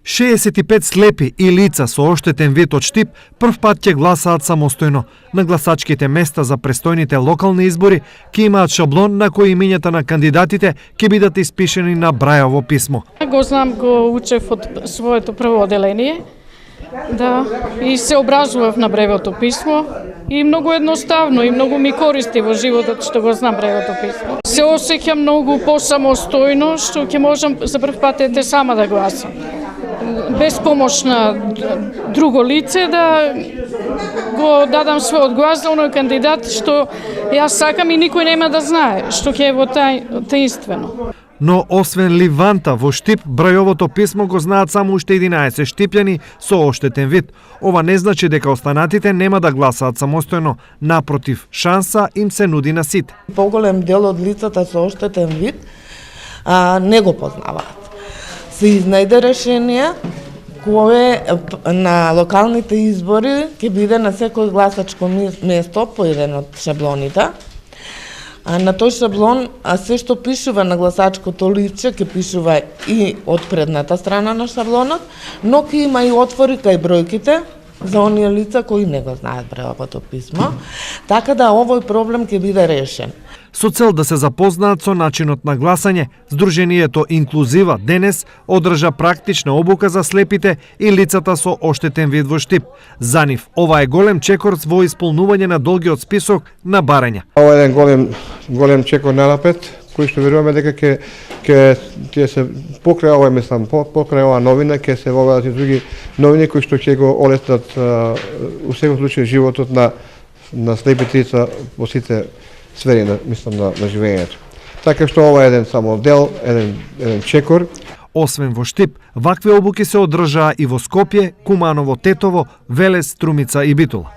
65 слепи и лица со оштетен вид од штип прв пат ќе гласаат самостојно. На гласачките места за престојните локални избори ќе имаат шаблон на кој имињата на кандидатите ќе бидат испишени на брајово писмо. Го знам, го учев од своето прво оделение, и се образував на брајовото писмо и многу едноставно и многу ми користи во животот што го знам брајовото писмо. Се осеќам многу посамостојно што ќе можам за прв пат сама да гласам. Без помош на друго лице да го дадам својот глас за оној кандидат што јас сакам и никој нема да знае што ќе е во таинствено. Но освен Ливанта во Штип, брајовото писмо го знаат само уште 11 штипјани со оштетен вид. Ова не значи дека останатите нема да гласаат самостојно, напротив, шанса им се нуди на сите. Поголем дел од лицата со оштетен вид не го познаваат. Се изнајде решение кое на локалните избори ќе биде на секој гласачко место по еден од шаблоните. На тој шаблон се што пишува на гласачкото личе ќе пишува и од предната страна на шаблонот, но ќе има и отвори кај бројките за оние лица кои не го знаат брајовото писмо, така да овој проблем ќе биде решен. Со цел да се запознаат со начинот на гласање, Сдруженијето Инклузива денес одржа практична обука за слепите и лицата со оштетен вид во Штип. За нив, ова е голем чекор во исполнување на долгиот список на барања. Ова е еден голем чекор напред, кој што веруваме дека ќе се покрај ова, мислам, покрај ова новина ќе се воведат и други новини кои што ќе го олеснат во секој случај животот на слепите лица во сите сфери на живењето. Така што ова е еден само дел, еден чекор. Освен во Штип, вакви обуки се одржаа и во Скопје, Куманово, Тетово, Велес, Струмица и Битола.